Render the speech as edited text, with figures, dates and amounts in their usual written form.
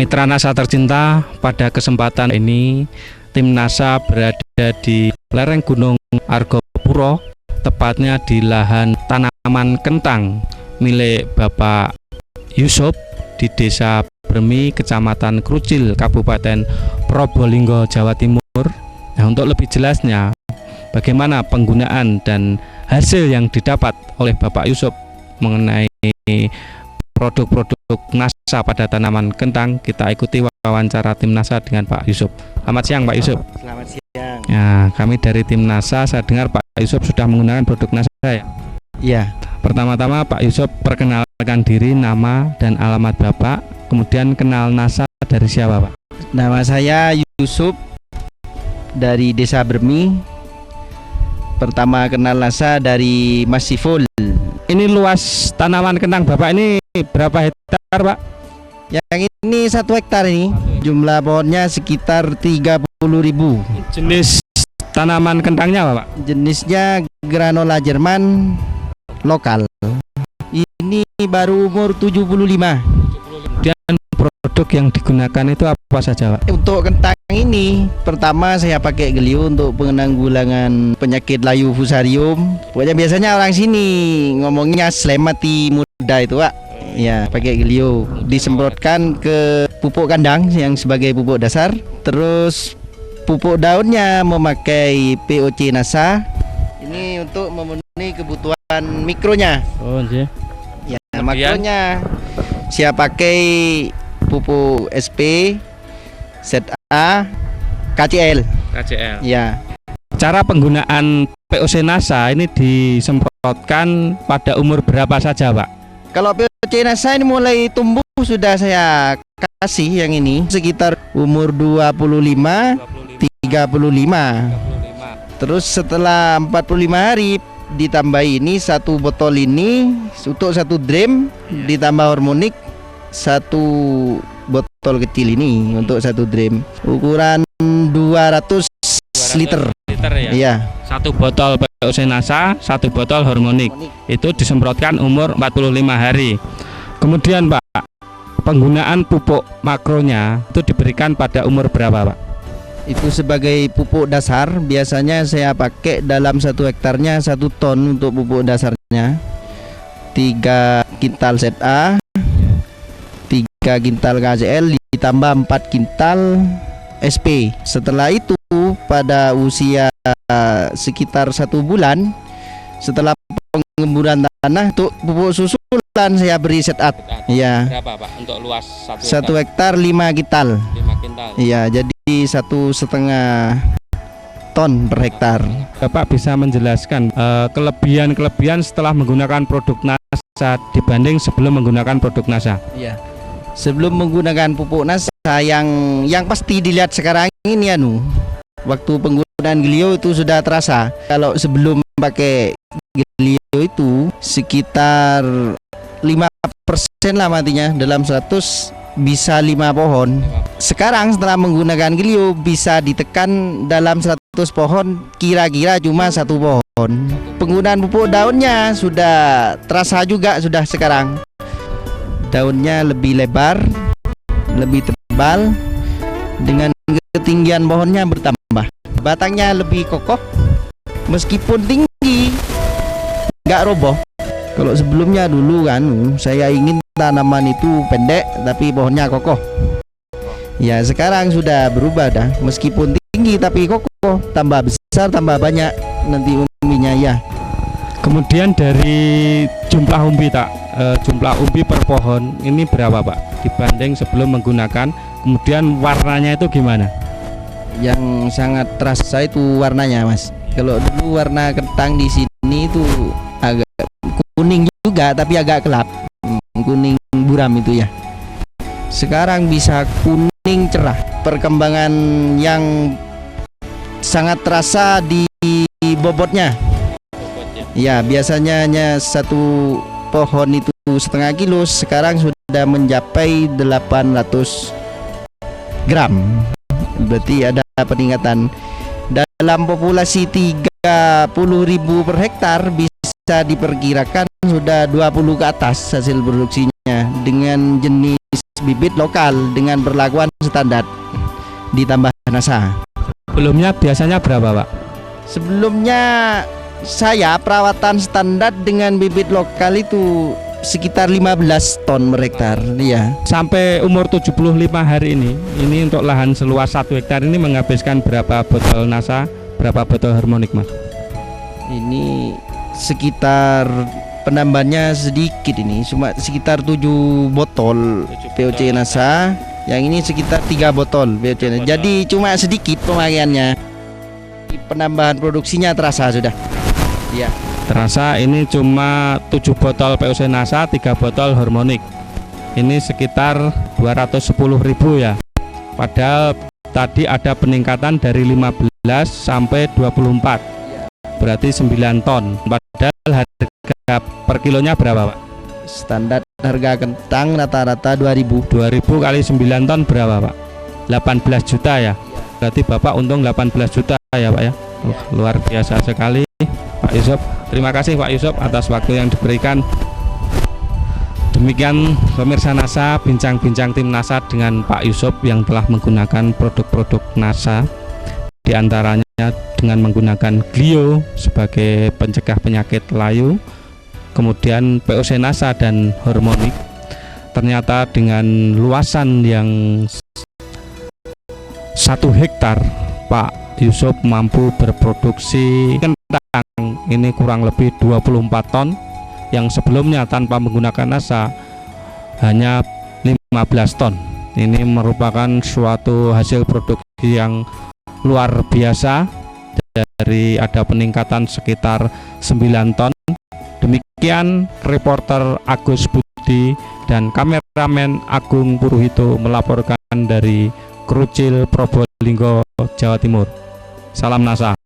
Mitra NASA tercinta, pada kesempatan ini tim NASA berada di lereng Gunung Argopuro, tepatnya di lahan tanaman kentang milik Bapak Yusuf di Desa Bremi, Kecamatan Krucil, Kabupaten Probolinggo, Jawa Timur. Nah, untuk lebih jelasnya bagaimana penggunaan dan hasil yang didapat oleh Bapak Yusuf mengenai produk-produk NASA pada tanaman kentang, kita ikuti wawancara tim NASA dengan Pak Yusuf. Selamat siang Pak Yusuf. Selamat siang. Ya, kami dari tim NASA, saya dengar Pak Yusuf sudah menggunakan produk NASA ya? Iya. Pertama-tama Pak Yusuf perkenalkan diri, nama dan alamat Bapak, kemudian kenal NASA dari siapa Pak? Nama saya Yusuf dari Desa Bremi. Pertama kenal NASA dari Mas Siful. Ini luas tanaman kentang Bapak ini berapa hektar Pak? Yang ini 1 hektar ini. Jumlah pohonnya sekitar 30.000. Jenis tanaman kentangnya apa Pak? Jenisnya granola Jerman lokal. Ini baru umur 75. Dan produk yang digunakan itu apa saja Pak? Untuk kentang ini pertama saya pakai Gelio untuk penanggulangan penyakit layu fusarium. Pokoknya biasanya orang sini ngomongnya selemati muda itu Pak. Ya, pakai Gelio, disemprotkan ke pupuk kandang yang sebagai pupuk dasar. Terus pupuk daunnya memakai POC NASA. Ini untuk memenuhi kebutuhan mikronya. Oh, iya. Ya, makronya saya pakai pupuk SP, ZA, KCL. KCL. Ya. Cara penggunaan POC NASA ini disemprotkan pada umur berapa saja Pak? Kalau POC NASA ini mulai tumbuh sudah saya kasih yang ini sekitar umur 25, 35. Terus setelah 45 hari ditambah ini 1 botol ini untuk 1 drum, ditambah hormonik 1 botol kecil ini untuk 1 drum. Ukuran 200 liter. Ya. Iya. 1 botol POC NASA, 1 botol hormonik. Itu disemprotkan umur 45 hari. Kemudian Pak, penggunaan pupuk makronya itu diberikan pada umur berapa Pak? Itu sebagai pupuk dasar. Biasanya saya pakai dalam 1 hektarnya 1 ton untuk pupuk dasarnya. 3 kintal ZA, 3 kintal KCL, ditambah 4 kintal SP. Setelah itu pada usia sekitar 1 bulan setelah pengemburan tanah untuk pupuk susulan saya beri setup. Iya. Berapa Pak untuk luas 1 hektar 5 kintal. 5 kintal. Iya, jadi 1,5 ton per hektar. Bapak bisa menjelaskan kelebihan-kelebihan setelah menggunakan produk NASA dibanding sebelum menggunakan produk NASA? Iya. Sebelum menggunakan pupuk NASA yang pasti dilihat sekarang ini waktu penggunaan Gelio itu sudah terasa. Kalau sebelum pakai Gelio itu sekitar 5% lah matinya, dalam 100 bisa 5 pohon. Sekarang setelah menggunakan Gelio bisa ditekan dalam 100 pohon kira-kira cuma 1 pohon. Penggunaan pupuk daunnya sudah terasa juga sudah sekarang. Daunnya lebih lebar, lebih tebal, dengan ketinggian pohonnya bertambah. Batangnya lebih kokoh, meskipun tinggi nggak roboh. Kalau sebelumnya dulu kan saya ingin tanaman itu pendek tapi pohonnya kokoh. Ya sekarang sudah berubah dah, meskipun tinggi tapi kokoh, tambah besar tambah banyak nanti umbinya ya. Kemudian dari jumlah umbi jumlah umbi per pohon ini berapa Pak dibanding sebelum menggunakan, kemudian warnanya itu gimana? Yang sangat terasa itu warnanya Mas. Kalau dulu warna kentang di sini itu agak kuning juga tapi agak gelap, kuning buram itu ya. Sekarang bisa kuning cerah. Perkembangan yang sangat terasa di bobotnya. Ya, biasanya hanya 1 pohon itu 1,5 kilo, sekarang sudah mencapai 800 gram. Berarti ada peningkatan. Dalam populasi 30.000 per hektar bisa diperkirakan sudah 20 ke atas hasil produksinya dengan jenis bibit lokal dengan perlakuan standar ditambah NASA. Sebelumnya biasanya berapa Pak? Sebelumnya saya perawatan standar dengan bibit lokal itu sekitar 15 ton per hektar, ya. Sampai umur 75 hari ini untuk lahan seluas 1 hektar ini menghabiskan berapa botol NASA, berapa botol harmonik Mas? Ini sekitar penambahannya sedikit, ini cuma sekitar 7 botol POC NASA. Yang ini sekitar 3 botol POC NASA. Jadi cuma sedikit pemakaiannya. Penambahan produksinya terasa sudah. Ya. Terasa ini cuma 7 botol POC NASA, 3 botol harmonik. Ini sekitar 210.000 ya. Padahal tadi ada peningkatan dari 15 sampai 24. Berarti 9 ton. Padahal harga per kilonya berapa Pak? Standar harga kentang rata-rata 2000. 2000 kali 9 ton berapa Pak? 18 juta ya. Berarti Bapak untung 18 juta ya Pak ya. Luar biasa sekali Pak Yusuf. Terima kasih Pak Yusuf atas waktu yang diberikan. Demikian pemirsa NASA, bincang-bincang tim NASA dengan Pak Yusuf yang telah menggunakan produk-produk NASA, di antaranya dengan menggunakan Glio sebagai pencegah penyakit layu, kemudian POC NASA dan harmonik. Ternyata dengan luasan yang 1 hektar, Pak Yusuf mampu berproduksi kentang ini kurang lebih 24 ton, yang sebelumnya tanpa menggunakan NASA hanya 15 ton. Ini merupakan suatu hasil produksi yang luar biasa, dari ada peningkatan sekitar 9 ton. Demikian reporter Agus Budi dan kameramen Agung Puruhito melaporkan dari Krucil, Probolinggo, Jawa Timur. Salam NASA.